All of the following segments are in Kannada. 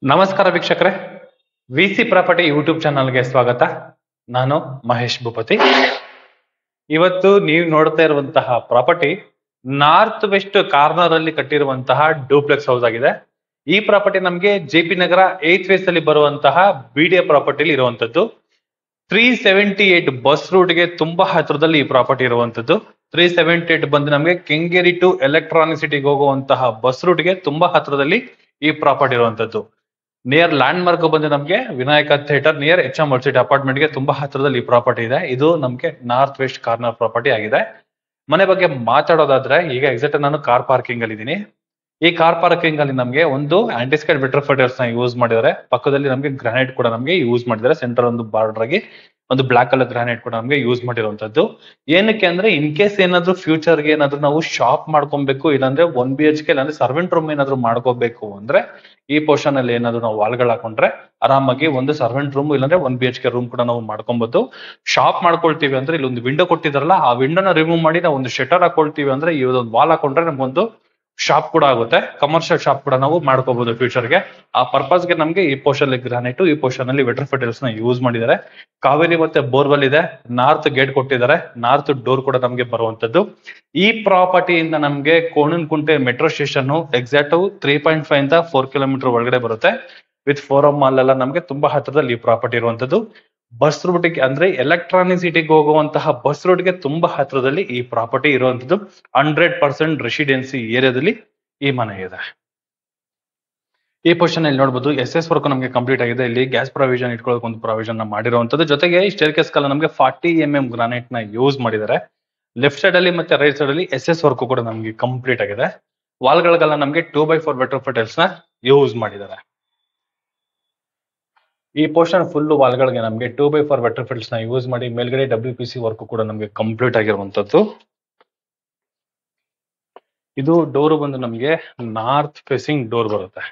ನಮಸ್ಕಾರ ವೀಕ್ಷಕರೇ, ವಿಸಿ ಪ್ರಾಪರ್ಟಿ ಯೂಟ್ಯೂಬ್ ಚಾನಲ್ಗೆ ಸ್ವಾಗತ. ನಾನು ಮಹೇಶ್ ಭೂಪತಿ. ಇವತ್ತು ನೀವು ನೋಡ್ತಾ ಇರುವಂತಹ ಪ್ರಾಪರ್ಟಿ ನಾರ್ತ್ ವೆಸ್ಟ್ ಕಾರ್ನರ್ ಅಲ್ಲಿ ಕಟ್ಟಿರುವಂತಹ ಡೂಪ್ಲೆಕ್ಸ್ ಹೌಸ್ ಆಗಿದೆ. ಈ ಪ್ರಾಪರ್ಟಿ ನಮಗೆ ಜೆಪಿ ನಗರ 8th ಫೇಸ್ ಅಲ್ಲಿ ಬರುವಂತಹ ಬಿಡಿಎ ಪ್ರಾಪರ್ಟಿಲಿ ಇರುವಂತದ್ದು. 378 ಬಸ್ ರೂಟ್ಗೆ ತುಂಬಾ ಹತ್ರದಲ್ಲಿ ಈ ಪ್ರಾಪರ್ಟಿ ಇರುವಂತದ್ದು. 378 ಬಂದು ನಮಗೆ ಕೆಂಗೇರಿ ಟು ಎಲೆಕ್ಟ್ರಾನಿಕ್ ಸಿಟಿಗೆ ಹೋಗುವಂತಹ ಬಸ್ ರೂಟ್ಗೆ ತುಂಬಾ ಹತ್ರದಲ್ಲಿ ಈ ಪ್ರಾಪರ್ಟಿ ಇರುವಂತದ್ದು. ನಿಯರ್ ಲ್ಯಾಂಡ್ ಮಾರ್ಕ್ ಬಂದು ನಮಗೆ Vinayaka theatre near H M city apartment ಗೆ ತುಂಬಾ ಹತ್ರದಲ್ಲಿ ಈ ಪ್ರಾಪರ್ಟಿ ಇದೆ. ಇದು ನಮಗೆ ನಾರ್ತ್ ವೆಸ್ಟ್ ಕಾರ್ನರ್ ಪ್ರಾಪರ್ಟಿ ಆಗಿದೆ. ಮನೆ ಬಗ್ಗೆ ಮಾತಾಡೋದಾದ್ರೆ ಈಗ ಎಕ್ಸಾಕ್ಟ್ ನಾನು ಕಾರ್ ಪಾರ್ಕಿಂಗ್ ಅಲ್ಲಿ ಇದ್ದೀನಿ. ಈ ಕಾರ್ ಪಾರ್ಕಿಂಗ್ ಅಲ್ಲಿ ನಮಗೆ ಒಂದು ಆಂಟಿಸ್ಕೇಟ್ ವಿಟ್ರೋಫೈಟರ್ಸ್ ನ ಯೂಸ್ ಮಾಡಿದ್ದಾರೆ. ಪಕ್ಕದಲ್ಲಿ ನಮಗೆ ಗ್ರಾನೈಟ್ ಕೂಡ ನಮಗೆ ಯೂಸ್ ಮಾಡಿದ್ದಾರೆ. ಸೆಂಟರ್ ಒಂದು ಬಾರ್ಡರ್ ಆಗಿ ಒಂದು ಬ್ಲಾಕ್ ಕಲರ್ ಗ್ರಾನೈಟ್ ಕೂಡ ನಮಗೆ ಯೂಸ್ ಮಾಡಿರುವಂತದ್ದು. ಏನಕ್ಕೆ ಅಂದ್ರೆ ಇನ್ ಕೇಸ್ ಏನಾದ್ರು ಫ್ಯೂಚರ್ ಗೆ ಏನಾದ್ರು ನಾವು ಶಾಪ್ ಮಾಡ್ಕೊಬೇಕು, ಇಲ್ಲಾಂದ್ರೆ 1 BHK ಇಲ್ಲಾಂದ್ರೆ ಸರ್ವೆಂಟ್ ರೂಮ್ ಏನಾದ್ರು ಮಾಡ್ಕೋಬೇಕು ಅಂದ್ರೆ ಈ ಪೋರ್ಷನ್ ಅಲ್ಲಿ ಏನಾದ್ರು ನಾವು ವಾಲ್ಗಳು ಹಾಕೊಂಡ್ರೆ ಆರಾಮಾಗಿ ಒಂದು ಸರ್ವೆಂಟ್ ರೂಮ್ ಇಲ್ಲಾಂದ್ರೆ 1 BHK ರೂಮ್ ಕೂಡ ನಾವು ಮಾಡ್ಕೊಬಹುದು. ಶಾಪ್ ಮಾಡ್ಕೊಳ್ತೀವಿ ಅಂದ್ರೆ ಇಲ್ಲಿ ಒಂದು ವಿಂಡೋ ಕೊಟ್ಟಿದಾರಲ್ಲ, ಆ ವಿಂಡೋನ ರಿಮೂವ್ ಮಾಡಿ ನಾವು ಒಂದು ಶಟರ್ ಹಾಕೊಳ್ತೀವಿ ಅಂದ್ರೆ ಈ ಒಂದು ವಾಲ್ ಹಾಕೊಂಡ್ರೆ ನಮ್ಗೊಂದು ಶಾಪ್ ಕೂಡ ಆಗುತ್ತೆ. ಕಮರ್ಷಿಯಲ್ ಶಾಪ್ ಕೂಡ ನಾವು ಮಾಡ್ಕೋಬಹುದು ಫ್ಯೂಚರ್ ಗೆ. ಆ ಪರ್ಪಸ್ ಗೆ ನಮಗೆ ಈ ಪೋರ್ಷನ್ ಅಲ್ಲಿ ಗ್ರಾನೈಟ್, ಈ ಪೋರ್ಷನ್ ಅಲ್ಲಿ ವಿಟ್ರೋಫೈಟರ್ಸ್ ನ ಯೂಸ್ ಮಾಡಿದ್ದಾರೆ. ಕಾವೇರಿ ಮತ್ತೆ ಬೋರ್ವೆಲ್ ಇದೆ. ನಾರ್ತ್ ಗೇಟ್ ಕೊಟ್ಟಿದ್ದಾರೆ. ನಾರ್ತ್ ಡೋರ್ ಕೂಡ ನಮಗೆ ಬರುವಂತದ್ದು. ಈ ಪ್ರಾಪರ್ಟಿಯಿಂದ ನಮಗೆ ಕೋಣನಕುಂಟೆ ಮೆಟ್ರೋ ಸ್ಟೇಷನ್ ಎಕ್ಸಾಕ್ಟ್ 3.5 ಇಂದ 4 ಕಿಲೋಮೀಟರ್ ಒಳಗಡೆ ಬರುತ್ತೆ. ವಿತ್ ಫೋರಂ ಮಾಲ್ ಎಲ್ಲ ನಮಗೆ ತುಂಬಾ ಹತ್ರದಲ್ಲಿ ಈ ಪ್ರಾಪರ್ಟಿ ಇರುವಂತದ್ದು. ಬಸ್ ರೂಟ್ಗೆ ಅಂದ್ರೆ ಎಲೆಕ್ಟ್ರಾನಿಕ್ ಸಿಟಿಗೆ ಹೋಗುವಂತಹ ಬಸ್ ರೂಟ್ಗೆ ತುಂಬಾ ಹತ್ರದಲ್ಲಿ ಈ ಪ್ರಾಪರ್ಟಿ ಇರುವಂತದ್ದು. 100% ರೆಸಿಡೆನ್ಸಿ ಏರಿಯಾದಲ್ಲಿ ಈ ಮನೆ ಇದೆ. ಈ ಪೊಸಿಷನ್ ಅಲ್ಲಿ ನೋಡಬಹುದು SS ವರ್ಕ್ ನಮಗೆ ಕಂಪ್ಲೀಟ್ ಆಗಿದೆ. ಇಲ್ಲಿ ಗ್ಯಾಸ್ ಪ್ರೊವಿಷನ್ ಇಟ್ಕೊಳ್ಳೋಕೆ ಒಂದು ಪ್ರೊವಿಷನ್ ಮಾಡಿರುವಂತದ್ದು. ಜೊತೆಗೆ ಈ ಸ್ಟೇರ್ ಕೇಸ್ ನಮಗೆ 40 mm ಗ್ರಾನೈಟ್ ನ ಯೂಸ್ ಮಾಡಿದ್ದಾರೆ. ಲೆಫ್ಟ್ ಸೈಡ್ ಅಲ್ಲಿ ಮತ್ತೆ ರೈಟ್ ಸೈಡ್ ಅಲ್ಲಿ SS ವರ್ಕ್ ಕೂಡ ನಮಗೆ ಕಂಪ್ಲೀಟ್ ಆಗಿದೆ. ವಾಲ್ ಗಳಿಗೆಲ್ಲ ನಮಗೆ 2x4 ವಿಟ್ರೋಫೈಟರ್ಸ್ ನ ಯೂಸ್ ಮಾಡಿದ್ದಾರೆ. ಈ ಪೋರ್ಷನ್ ಫುಲ್ ವಾಲ್ ಗಳಿಗೆ ನಮಗೆ 2x4 ವಿಟ್ರೋಫೈಟರ್ಸ್ ನ ಯೂಸ್ ಮಾಡಿ ಮೇಲ್ಗಡೆ WPC ವರ್ಕ್ ಕೂಡ ನಮಗೆ ಕಂಪ್ಲೀಟ್ ಆಗಿರುವಂತದ್ದು. ಇದು ಡೋರ್ ಬಂದು ನಮಗೆ ನಾರ್ತ್ ಫೇಸಿಂಗ್ ಡೋರ್ ಬರುತ್ತೆ.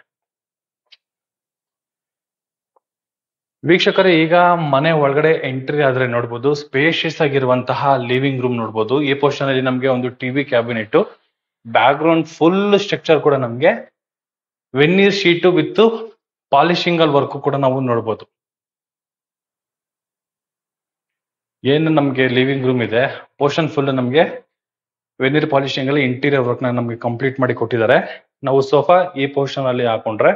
ವೀಕ್ಷಕರೇ, ಈಗ ಮನೆ ಒಳಗಡೆ ಎಂಟ್ರಿ ಆದ್ರೆ ನೋಡಬಹುದು ಸ್ಪೇಷಿಯಸ್ ಆಗಿರುವಂತಹ ಲಿವಿಂಗ್ ರೂಮ್ ನೋಡಬಹುದು. ಈ ಪೋರ್ಷನ್ ಅಲ್ಲಿ ನಮಗೆ ಒಂದು TV cabinet, back ground full structure ಕೂಡ ನಮಗೆ ವೆನ್ನೀರ್ ಶೀಟ್ ವಿತ್ ಪಾಲಿಶಿಂಗ್ ವರ್ಕ್ ಕೂಡ ನಾವು ನೋಡಬಹುದು. ಏನು ನಮಗೆ ಲಿವಿಂಗ್ ರೂಮ್ ಇದೆ ಪೋರ್ಷನ್ ಫುಲ್ ನಮಗೆ ವೆನೀರ್ ಪಾಲಿಶಿಂಗ್ ಅಲ್ಲಿ ಇಂಟೀರಿಯರ್ ವರ್ಕ್ ನ ನಮಗೆ ಕಂಪ್ಲೀಟ್ ಮಾಡಿ ಕೊಟ್ಟಿದ್ದಾರೆ. ನಾವು ಸೋಫಾ ಈ ಪೋರ್ಷನ್ ಅಲ್ಲಿ ಹಾಕೊಂಡ್ರೆ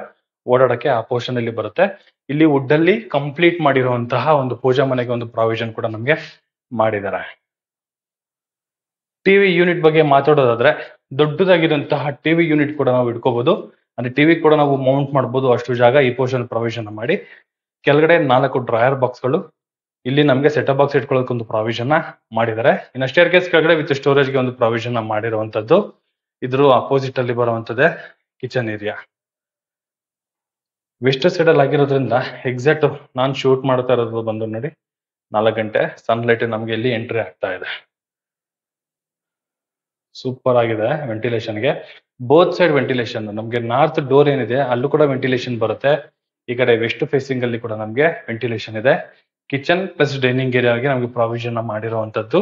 ಓಡಾಡಕ್ಕೆ ಆ ಪೋರ್ಷನ್ ಅಲ್ಲಿ ಬರುತ್ತೆ. ಇಲ್ಲಿ ವುಡ್ ಅಲ್ಲಿ ಕಂಪ್ಲೀಟ್ ಮಾಡಿರುವಂತಹ ಒಂದು ಪೂಜಾ ಮನೆಗೆ ಒಂದು ಪ್ರಾವಿಷನ್ ಕೂಡ ನಮಗೆ ಮಾಡಿದ್ದಾರೆ. ಟಿವಿ ಯೂನಿಟ್ ಬಗ್ಗೆ ಮಾತಾಡೋದಾದ್ರೆ ದೊಡ್ಡದಾಗಿರುವಂತಹ ಟಿವಿ ಯೂನಿಟ್ ಕೂಡ ನಾವು ಇಟ್ಕೋಬಹುದು. ಅಂದ್ರೆ ಟಿವಿ ಕೂಡ ನಾವು ಮೌಂಟ್ ಮಾಡಬಹುದು. ಅಷ್ಟು ಜಾಗ ಈ ಪೋರ್ಷನ್ ಪ್ರಾವಿಷನ್ ಮಾಡಿ. ಕೆಳಗಡೆ 4 ಡ್ರಾಯರ್ ಬಾಕ್ಸ್ ಗಳು, ಇಲ್ಲಿ ನಮಗೆ ಸೆಟಪ್ ಬಾಕ್ಸ್ ಇಟ್ಕೊಳ್ಳೋಕೆ ಒಂದು ಪ್ರಾವಿಷನ್ ಮಾಡಿದ್ದಾರೆ. ಇನ್ನು ಸ್ಟೇರ್ ಕೇಸ್ ಕೆಳಗಡೆ ವಿತ್ ಸ್ಟೋರೇಜ್ ಗೆ ಒಂದು ಪ್ರಾವಿಷನ್ ಮಾಡಿರುವಂತದ್ದು. ಇದ್ರ ಅಪೋಸಿಟ್ ಅಲ್ಲಿ ಬರುವಂತದ್ದೇ ಕಿಚನ್ ಏರಿಯಾ. ವೆಸ್ಟ್ ಸೈಡ್ ಅಲ್ಲಿ ಆಗಿರೋದ್ರಿಂದ ಎಕ್ಸಾಕ್ಟ್ ನಾನು ಶೂಟ್ ಮಾಡ್ತಾ ಇರೋದು ಬಂದು ನೋಡಿ 4 ಗಂಟೆ ಸನ್ಲೈಟ್ ನಮಗೆ ಇಲ್ಲಿ ಎಂಟ್ರಿ ಆಗ್ತಾ ಇದೆ. ಸೂಪರ್ ಆಗಿದೆ ವೆಂಟಿಲೇಷನ್ ಗೆ. ಬೋತ್ ಸೈಡ್ ವೆಂಟಿಲೇಷನ್ ನಮಗೆ ನಾರ್ತ್ ಡೋರ್ ಏನಿದೆ ಅಲ್ಲೂ ಕೂಡ ವೆಂಟಿಲೇಷನ್ ಬರುತ್ತೆ. ಈ ಕಡೆ ವೆಸ್ಟ್ ಫೇಸಿಂಗ್ ಅಲ್ಲಿ ಕೂಡ ನಮಗೆ ವೆಂಟಿಲೇಷನ್ ಇದೆ. ಕಿಚನ್ ಪ್ಲಸ್ ಡೈನಿಂಗ್ ಏರಿಯಾಗೆ ನಮಗೆ ಪ್ರಾವಿಷನ್ ಮಾಡಿರುವಂತದ್ದು.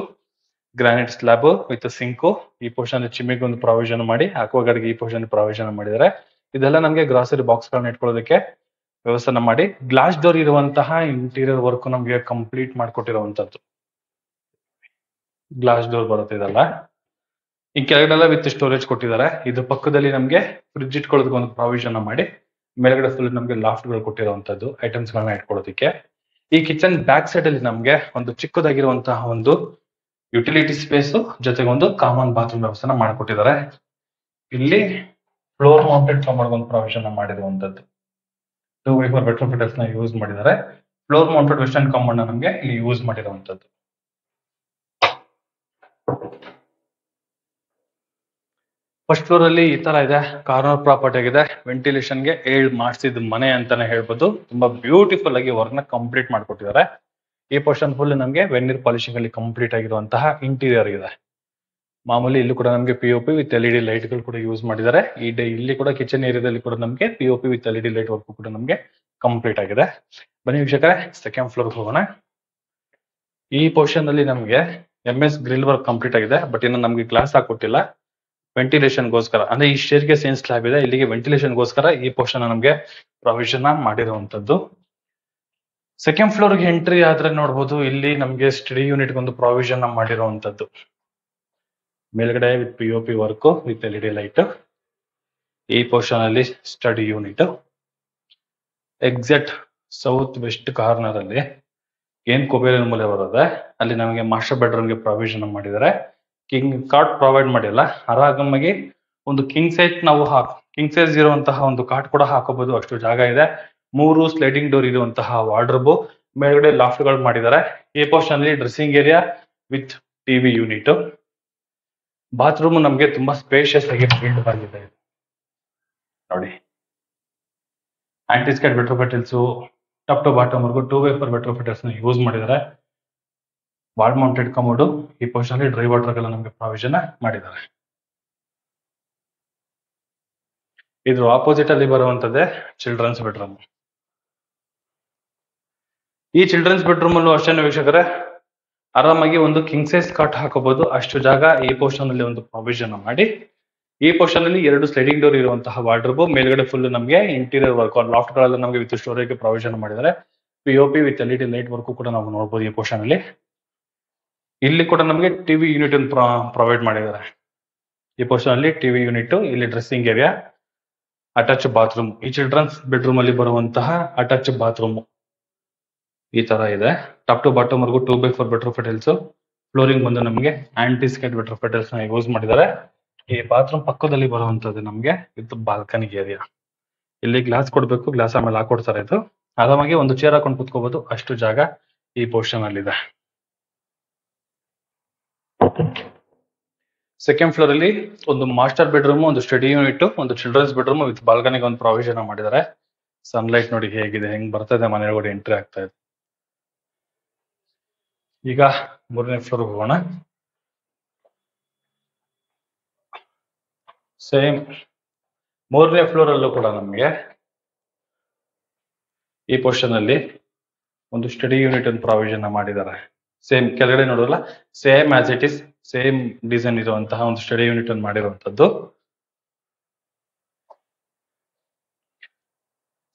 Granite slab with sink. ಈ ಪೋರ್ಷನ್ ಚಿಮ್ಮಿಗೆ ಒಂದು ಪ್ರಾವಿಷನ್ ಮಾಡಿ, ಅಕ್ವಾಗಾರ್ಡ್ಗೆ ಈ ಪೋರ್ಷನ್ ಪ್ರಾವಿಷನ್ ಮಾಡಿದ್ದಾರೆ. ಇದೆಲ್ಲ ನಮಗೆ ಗ್ರಾಸರಿ ಬಾಕ್ಸ್ ಗಳನ್ನ ಇಟ್ಕೊಳ್ಳೋದಕ್ಕೆ ವ್ಯವಸ್ಥೆ ಮಾಡಿ. ಗ್ಲಾಸ್ ಡೋರ್ ಇರುವಂತಹ ಇಂಟೀರಿಯರ್ ವರ್ಕ್ ನಮಗೆ ಕಂಪ್ಲೀಟ್ ಮಾಡಿಕೊಟ್ಟಿರುವಂತದ್ದು. ಗ್ಲಾಸ್ ಡೋರ್ ಬರುತ್ತೆ ಇದೆಲ್ಲ. ಈ ಕೆಳಗಡೆಲ್ಲ ವಿತ್ ಸ್ಟೋರೇಜ್ ಕೊಟ್ಟಿದ್ದಾರೆ. ಇದು ಪಕ್ಕದಲ್ಲಿ ನಮಗೆ ಫ್ರಿಡ್ಜ್ ಇಟ್ಕೊಳ್ಳೋದಕ್ಕೆ ಒಂದು ಪ್ರಾವಿಷನ್ ಮಾಡಿ, ಮೇಲ್ಗಡೆ ಫುಲ್ ನಮಗೆ ಲಾಫ್ಟ್ ಗಳು ಕೊಟ್ಟಿರುವಂತದ್ದು ಐಟಮ್ಸ್ ಗಳನ್ನ ಇಟ್ಕೊಳ್ಳೋದಕ್ಕೆ. ಈ ಕಿಚನ್ ಬ್ಯಾಕ್ ಸೈಡ್ ಅಲ್ಲಿ ನಮಗೆ ಒಂದು ಚಿಕ್ಕದಾಗಿರುವಂತಹ ಒಂದು ಯುಟಿಲಿಟಿ ಸ್ಪೇಸ್ ಜೊತೆಗೆ ಒಂದು ಕಾಮನ್ ಬಾತ್ರೂಮ್ ವ್ಯವಸ್ಥೆ ಮಾಡಿಕೊಟ್ಟಿದ್ದಾರೆ. ಇಲ್ಲಿ ಫ್ಲೋರ್ ಮೌಂಟೆಡ್ ಕಮೋಡ್ ಒಂದು ಪ್ರಾವಿಷನ್ ಮಾಡಿರುವಂತದ್ದು. 2x4 ವಿಟ್ರೋಫೈಟರ್ಸ್ ನ ಯೂಸ್ ಮಾಡಿದ್ದಾರೆ. ಫ್ಲೋರ್ ಮೌಂಟೆಡ್ ವೆಸ್ಟರ್ನ್ ಕಮೋಡ್ ನ ನಮಗೆ ಇಲ್ಲಿ ಯೂಸ್ ಮಾಡಿರುವಂತದ್ದು. ಫಸ್ಟ್ ಫ್ಲೋರ್ ಅಲ್ಲಿ ಈ ತರ ಇದೆ. ಕಾರ್ನರ್ ಪ್ರಾಪರ್ಟಿ ಆಗಿದೆ. ವೆಂಟಿಲೇಷನ್ ಗೆ ಮಾಡಿಸಿದ ಮನೆ ಅಂತಾನೆ ಹೇಳ್ಬೋದು. ತುಂಬಾ ಬ್ಯೂಟಿಫುಲ್ ಆಗಿ ವರ್ಕ್ ನ ಕಂಪ್ಲೀಟ್ ಮಾಡ್ಕೊಟ್ಟಿದ್ದಾರೆ. ಈ ಪೋರ್ಷನ್ ಫುಲ್ ನಮಗೆ ವೆನ್ನೀರ್ ಪಾಲಿಶಿಂಗ್ ಅಲ್ಲಿ ಕಂಪ್ಲೀಟ್ ಆಗಿರುವಂತಹ ಇಂಟೀರಿಯರ್ ಇದೆ. ಮಾಮೂಲಿ ಇಲ್ಲಿ ಕೂಡ ನಮಗೆ POP ವಿತ್ LED ಲೈಟ್ ಗಳು ಕೂಡ ಯೂಸ್ ಮಾಡಿದ್ದಾರೆ. ಇಲ್ಲಿ ಕೂಡ ಕಿಚನ್ ಏರಿಯಾದಲ್ಲಿ ಕೂಡ ನಮಗೆ POP with LED light work ಕೂಡ ನಮಗೆ ಕಂಪ್ಲೀಟ್ ಆಗಿದೆ. ಬನ್ನಿ ವೀಕ್ಷಕರೇ, ಸೆಕೆಂಡ್ ಫ್ಲೋರ್ ಹೋಗೋಣ. ಈ ಪೋರ್ಷನ್ ಅಲ್ಲಿ ನಮಗೆ MS ಗ್ರಿಲ್ ವರ್ಕ್ ಕಂಪ್ಲೀಟ್ ಆಗಿದೆ. ಬಟ್ ಇನ್ನು ನಮಗೆ ಗ್ಲಾಸ್ ಹಾಕೊಟ್ಟಿಲ್ಲ. ವೆಂಟಿಲೇಷನ್ ಗೋಸ್ಕರ ಅಂದ್ರೆ ಈ ಸ್ಟೇರ್ ಕೇಸ್ ಏನ್ ಸ್ಲಾಬ್ ಇದೆ ಇಲ್ಲಿಗೆ ವೆಂಟಿಲೇಷನ್ ಗೋಸ್ಕರ ಈ ಪೋರ್ಷನ್ ನಮಗೆ ಪ್ರಾವಿಷನ್ ಮಾಡಿರುವಂತದ್ದು. ಸೆಕೆಂಡ್ ಫ್ಲೋರ್ಗೆ ಎಂಟ್ರಿ ಆದ್ರೆ ನೋಡ್ಬೋದು, ಇಲ್ಲಿ ನಮಗೆ ಸ್ಟಡಿ ಯೂನಿಟ್ ಒಂದು ಪ್ರಾವಿಷನ್ ಮಾಡಿರುವಂತದ್ದು. ಮೇಲ್ಗಡೆ with POP work with LED light. ಈ ಪೋರ್ಷನ್ ಅಲ್ಲಿ study unit. Exact south west corner ಅಲ್ಲಿ ಏನ್ ಕುಬೇರನ ಮೂಲೆ ಬರುತ್ತೆ ಅಲ್ಲಿ ನಮಗೆ ಮಾಸ್ಟರ್ ಬೆಡ್ರೂಮ್ಗೆ ಪ್ರಾವಿಷನ್ ಮಾಡಿದ್ದಾರೆ. ಕಿಂಗ್ ಕಾಟ್ ಪ್ರೊವೈಡ್ ಮಾಡಿಲ್ಲ. ಆರಾಮಾಗಿ ಒಂದು ಕಿಂಗ್ ಸೈಜ್ ಇರುವಂತಹ ಒಂದು ಕಾಟ್ ಕೂಡ ಹಾಕೋಬಹುದು, ಅಷ್ಟು ಜಾಗ ಇದೆ. 3 ಸ್ಲೈಡಿಂಗ್ ಡೋರ್ ಇರುವಂತಹ ವಾರ್ಡ್ರೋಬ್, ಮೇಲ್ಗಡೆ ಲಾಫ್ಟ್ ಗಳು ಮಾಡಿದ್ದಾರೆ. ಈ ಪೋರ್ಷನ್ ಅಲ್ಲಿ dressing area with TV unit. Bathroom ನಮಗೆ ತುಂಬಾ ಸ್ಪೇಷಿಯಸ್ ಆಗಿ ಬಿಲ್ಡ್ ಆಗಿದೆ ನೋಡಿ. ಆಂಟಿಸ್ಕೇಟ್ ವೆಟ್ರೋಫೆಟಲ್ಸ್ ಟಾಪ್ ಟು ಬಾಟಮ್ ವರ್ಗು 2x4 ವೆಟ್ರೋಫೆಟಲ್ಸ್ ನ ಯೂಸ್ ಮಾಡಿದ್ದಾರೆ. Wall mounted commode. ಈ ಪೋರ್ಷನ್ ಅಲ್ಲಿ ಡ್ರೈ ವಾಟರ್ ಗಳ ನಮಗೆ ಪ್ರಾವಿಷನ್ ಮಾಡಿದ್ದಾರೆ. ಇದ್ರ ಆಪೋಸಿಟ್ ಅಲ್ಲಿ ಬರುವಂತದ್ದೇ ಚಿಲ್ಡ್ರನ್ಸ್ ಬೆಡ್ರೂಮ್. ಈ ಚಿಲ್ಡ್ರನ್ಸ್ ಬೆಡ್ರೂಮ್ ಅಲ್ಲೂ ಅಷ್ಟೇ ವೀಕ್ಷಕರೇ, ಆರಾಮಾಗಿ ಒಂದು ಕಿಂಗ್ ಸೈಜ್ ಕಾಟ್ ಹಾಕೋಬಹುದು, ಅಷ್ಟು ಜಾಗ ಈ ಪೋರ್ಷನ್ ಅಲ್ಲಿ ಒಂದು ಪ್ರಾವಿಷನ್ ಮಾಡಿ. ಈ ಪೋರ್ಷನ್ ಅಲ್ಲಿ 2 ಸ್ಲೈಡಿಂಗ್ ಡೋರ್ ಇರುವಂತಹ ವಾರ್ಡ್ರೋಬ್, ಮೇಲ್ಗಡೆ ಫುಲ್ ನಮಗೆ ಇಂಟೀರಿಯರ್ ವರ್ಕ್ ಲಾಫ್ಟ್ ಗಳೆಲ್ಲ ನಮಗೆ ವಿತ್ ಸ್ಟೋರೇಜ್ ಪ್ರಾವಿಷನ್ ಮಾಡಿದ್ದಾರೆ. POP with LED light work ಕೂಡ ನಾವು ನೋಡಬಹುದು ಈ ಪೋರ್ಷನ್ ಅಲ್ಲಿ. ಇಲ್ಲಿ ಕೂಡ ನಮಗೆ ಟಿವಿ ಯೂನಿಟ್ ಪ್ರೊವೈಡ್ ಮಾಡಿದ್ದಾರೆ. ಈ ಪೋರ್ಷನ್ ಅಲ್ಲಿ ಟಿವಿ ಯೂನಿಟ್, ಇಲ್ಲಿ ಡ್ರೆಸ್ಸಿಂಗ್ ಏರಿಯಾ, ಅಟ್ಯಾಚ್ ಬಾತ್ರೂಮ್. ಈ ಚಿಲ್ಡ್ರನ್ಸ್ ಬೆಡ್ರೂಮ್ ಅಲ್ಲಿ ಬರುವಂತಹ ಅಟ್ಯಾಚ್ ಬಾತ್ರೂಮ್ ಈ ತರ ಇದೆ. ಟಾಪ್ ಟು ಬಾಟಮ್ ವರ್ಗು 2x4 ವೆಟ್ರೋಫೆಟಲ್ಸ್. ಫ್ಲೋರಿಂಗ್ ಬಂದು ನಮಗೆ ಆಂಟಿಸ್ಕೇಟ್ ವೆಟ್ರೋಫೆಟಲ್ಸ್ ನ ಯೂಸ್ ಮಾಡಿದ್ದಾರೆ. ಈ ಬಾತ್ರೂಮ್ ಪಕ್ಕದಲ್ಲಿ ಬರುವಂತದ್ದು ನಮಗೆ ಇದು ಬಾಲ್ಕನಿ ಏರಿಯಾ. ಇಲ್ಲಿ ಗ್ಲಾಸ್ ಕೊಡ್ಬೇಕು, ಗ್ಲಾಸ್ ಆಮೇಲೆ ಹಾಕೊಡ್ತಾರೆ. ಇದು ಆರಾಮಾಗಿ ಒಂದು ಚೇರ್ ಹಾಕೊಂಡು ಕುತ್ಕೋಬಹುದು, ಅಷ್ಟು ಜಾಗ ಈ ಪೋರ್ಷನ್ ಅಲ್ಲಿ ಇದೆ. ಸೆಕೆಂಡ್ ಫ್ಲೋರ್ ಅಲ್ಲಿ ಒಂದು ಮಾಸ್ಟರ್ ಬೆಡ್ರೂಮ್, ಒಂದು ಸ್ಟಡಿ ಯೂನಿಟ್, ಒಂದು ಚಿಲ್ಡ್ರನ್ಸ್ ಬೆಡ್ರೂಮ್ ವಿತ್ ಬಾಲ್ಕನಿಗೆ ಒಂದು ಪ್ರಾವಿಷನ್ ಮಾಡಿದ್ದಾರೆ. ಸನ್ಲೈಟ್ ನೋಡಿ ಹೇಗಿದೆ, ಹೆಂಗ್ ಬರ್ತದೆ ಮನೆಯೊಳಗಡೆ ಎಂಟ್ರಿ ಆಗ್ತಾ ಇದೆ. ಈಗ 3ನೇ ಫ್ಲೋರ್ ಹೋಗೋಣ. ಸೇಮ್ 3ನೇ ಫ್ಲೋರ್ ಅಲ್ಲೂ ಕೂಡ ನಮಗೆ ಈ ಪೋರ್ಷನ್ ಅಲ್ಲಿ ಒಂದು ಸ್ಟಡಿ ಯೂನಿಟ್ ಒಂದು ಪ್ರಾವಿಷನ್ ಮಾಡಿದ್ದಾರೆ. ಸೇಮ್ ಕೆಳಗಡೆ ನೋಡೋಲ್ಲ, same as it is same design ಇರುವಂತಹ ಒಂದು ಸ್ಟಡಿ ಯೂನಿಟ್ ಅನ್ನು ಮಾಡಿರುವಂತದ್ದು.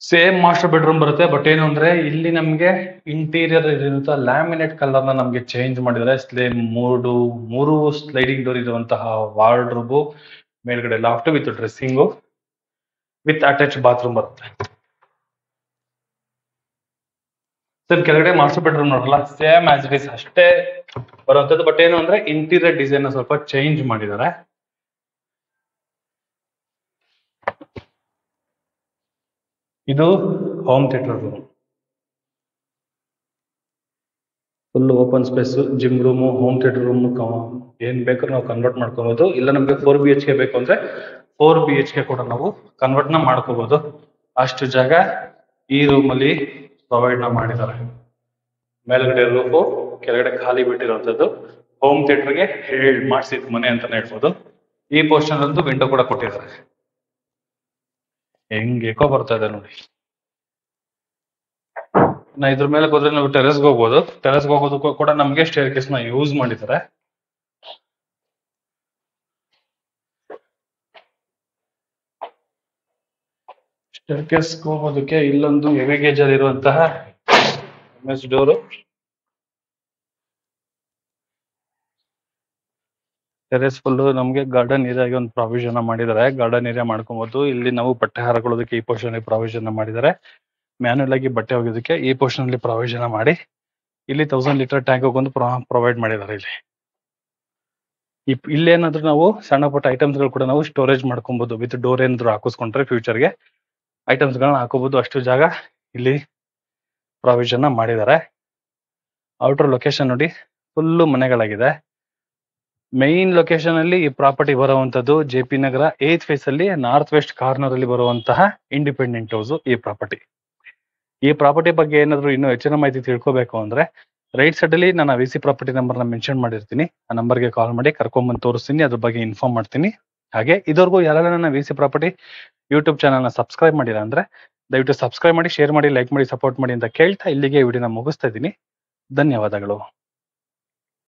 ಸೇಮ್ ಮಾಸ್ಟರ್ ಬೆಡ್ರೂಮ್ ಬರುತ್ತೆ. ಬಟ್ ಏನು ಅಂದ್ರೆ ಇಲ್ಲಿ ನಮ್ಗೆ ಇಂಟೀರಿಯರ್ ಇರುವಂತಹ ಲ್ಯಾಮಿನೇಟ್ ಕಲರ್ ನ ನಮ್ಗೆ ಚೇಂಜ್ ಮಾಡಿದ್ದಾರೆ. ಮೂರು ಸ್ಲೈಡಿಂಗ್ ಡೋರ್ ಇರುವಂತಹ ವಾರ್ಡ್ರೋಬ್, ಮೇಲ್ಗಡೆ loft with dressing with attach bathroom ಬರುತ್ತೆ. ಸರ್ ಕೆಳಗಡೆ ಮಾಸ್ಟರ್ ಬೆಡ್ರೂಮ್ ನೋಡಲ್ಲ, ಸೇಮ್ ಆಸ್ ಇಟ್ ಇಸ್ ಅಷ್ಟೇ ಬರುವಂತದ್ದು. ಬಟ್ ಏನು ಅಂದ್ರೆ ಇಂಟೀರಿಯರ್ ಡಿಸೈನ್ ಸ್ವಲ್ಪ ಚೇಂಜ್ ಮಾಡಿದ್ದಾರೆ. ಇದು home theatre room. Full open space, gym room, home theatre room, ಏನ್ ಬೇಕಾದ್ರೂ ನಾವು ಕನ್ವರ್ಟ್ ಮಾಡ್ಕೋಬಹುದು. ಇಲ್ಲ ನಮ್ಗೆ 4 BHK ಬೇಕು ಅಂದ್ರೆ 4 BHK ಕೂಡ ನಾವು ಕನ್ವರ್ಟ್ ಮಾಡ್ಕೋಬಹುದು. ಅಷ್ಟು ಜಾಗ ಈ ರೂಮ್ ಅಲ್ಲಿ ಪ್ರೊವೈಡ್ ಮಾಡಿದ್ದಾರೆ. ಮೇಲ್ಗಡೆ ರೂಫು, ಕೆಳಗಡೆ ಖಾಲಿ ಬಿಟ್ಟಿರುವಂತದ್ದು. ಹೋಮ್ ಥಿಯೇಟರ್ಗೆ ಮಾಡಿಸಿದ ಮನೆ ಅಂತಾನೆ ಹೇಳ್ಬೋದು. ಈ ಪೋರ್ಷನ್ ಅಂತೂ ವಿಂಡೋ ಕೂಡ ಕೊಟ್ಟಿದ್ದಾರೆ. ಹೆಂಗ್ ಏಕೋ ಬರ್ತಾ ಇದೆ ನೋಡಿ. ಇದ್ರ ಮೇಲೆ ಹೋದ್ರೆ ನಾವು ಟೆರೆಸ್ಗೆ ಹೋಗ್ಬೋದು. ಟೆರೆಸ್ಗೆ ಹೋಗೋದಕ್ಕೂ ಕೂಡ ನಮ್ಗೆ ಸ್ಟೇರ್ ಕೇಸ್ ನ ಯೂಸ್ ಮಾಡಿದ್ದಾರೆ. ಸ್ಟೇರ್ ಕೇಸ್ ಹೋಗೋದಕ್ಕೆ ಇಲ್ಲೊಂದು ಹೆವಿ ಗೇಜ್ ಅಲ್ಲಿ ಇರುವಂತಹ ಡೋರು. ಟೆರೆಸ್ ಫುಲ್ ನಮ್ಗೆ ಗಾರ್ಡನ್ ಏರಿಯಾಗೆ ಒಂದು ಪ್ರಾವಿಷನ್ ಮಾಡಿದ್ದಾರೆ. ಗಾರ್ಡನ್ ಏರಿಯಾ ಮಾಡ್ಕೊಬಹುದು. ಇಲ್ಲಿ ನಾವು ಬಟ್ಟೆ ಹಾಕೊಳ್ಳೋದಕ್ಕೆ ಈ ಪೋರ್ಷನ್ ಅಲ್ಲಿ ಪ್ರಾವಿಷನ್ ಮಾಡಿದ್ದಾರೆ. ಮ್ಯಾನ್ಯಲ್ ಆಗಿ ಬಟ್ಟೆ ಒಗೆಯೋದಕ್ಕೆ ಈ ಪೋರ್ಷನ್ ಅಲ್ಲಿ ಪ್ರಾವಿಷನ್ ಮಾಡಿ ಇಲ್ಲಿ 1000 ಲೀಟರ್ ಟ್ಯಾಂಕ್ ಒಂದು ಪ್ರೊವೈಡ್ ಮಾಡಿದ್ದಾರೆ. ಇಲ್ಲೇನಾದ್ರೂ ನಾವು ಸಣ್ಣ ಪುಟ್ಟ ಐಟಮ್ಸ್ ಗಳು ಕೂಡ ನಾವು ಸ್ಟೋರೇಜ್ ಮಾಡ್ಕೊಬಹುದು. ವಿತ್ ಡೋರ್ ಏನಾದ್ರು ಹಾಕಿಸ್ಕೊಂಡ್ರೆ ಫ್ಯೂಚರ್ಗೆ ಐಟಮ್ಸ್ ಗಳನ್ನ ಹಾಕೋಬಹುದು. ಅಷ್ಟು ಜಾಗ ಇಲ್ಲಿ ಪ್ರಾವಿಷನ್ ಮಾಡಿದ್ದಾರೆ. ಔಟರ್ ಲೊಕೇಶನ್ ನೋಡಿ, ಫುಲ್ಲು ಮನೆಗಳಾಗಿದೆ. ಮೈನ್ ಲೊಕೇಶನ್ ಅಲ್ಲಿ ಈ ಪ್ರಾಪರ್ಟಿ ಬರುವಂತದ್ದು JP ನಗರ 8th ಫೇಸ್ ಅಲ್ಲಿ ನಾರ್ತ್ ವೆಸ್ಟ್ ಕಾರ್ನರ್ ಅಲ್ಲಿ ಬರುವಂತಹ ಇಂಡಿಪೆಂಡೆಂಟ್ ಹೌಸ್. ಈ ಪ್ರಾಪರ್ಟಿ ಬಗ್ಗೆ ಏನಾದ್ರು ಇನ್ನೂ ಹೆಚ್ಚಿನ ಮಾಹಿತಿ ತಿಳ್ಕೊಬೇಕು ಅಂದ್ರೆ ರೈಟ್ ಸೈಡ್ ಅಲ್ಲಿ ನಾನು VC ಪ್ರಾಪರ್ಟಿ ನಂಬರ್ ನ ಮೆನ್ಷನ್ ಮಾಡಿರ್ತೀನಿ. ಆ ನಂಬರ್ಗೆ ಕಾಲ್ ಮಾಡಿ ಕರ್ಕೊಂಡ್ಬಂದು ತೋರಿಸ್ತೀನಿ, ಅದ್ರ ಬಗ್ಗೆ ಇನ್ಫಾರ್ಮ್ ಮಾಡ್ತೀನಿ. ಹಾಗೆ ಇದುವರೆಗೂ ಯಾರೆಲ್ಲ ನನ್ನ VC ಪ್ರಾಪರ್ಟಿ ಯೂಟ್ಯೂಬ್ ಚಾನಲ್ ನ ಸಬ್ಸ್ಕ್ರೈಬ್ ಮಾಡಿಲ್ಲ ಅಂದ್ರೆ ದಯವಿಟ್ಟು ಸಬ್ಸ್ಕ್ರೈಬ್ ಮಾಡಿ, ಶೇರ್ ಮಾಡಿ, ಲೈಕ್ ಮಾಡಿ, ಸಪೋರ್ಟ್ ಮಾಡಿ ಅಂತ ಕೇಳ್ತಾ ಇಲ್ಲಿಗೆ ವಿಡಿಯೋನ ಮುಗಿಸ್ತಾ ಇದ್ದೀನಿ. ಧನ್ಯವಾದಗಳು.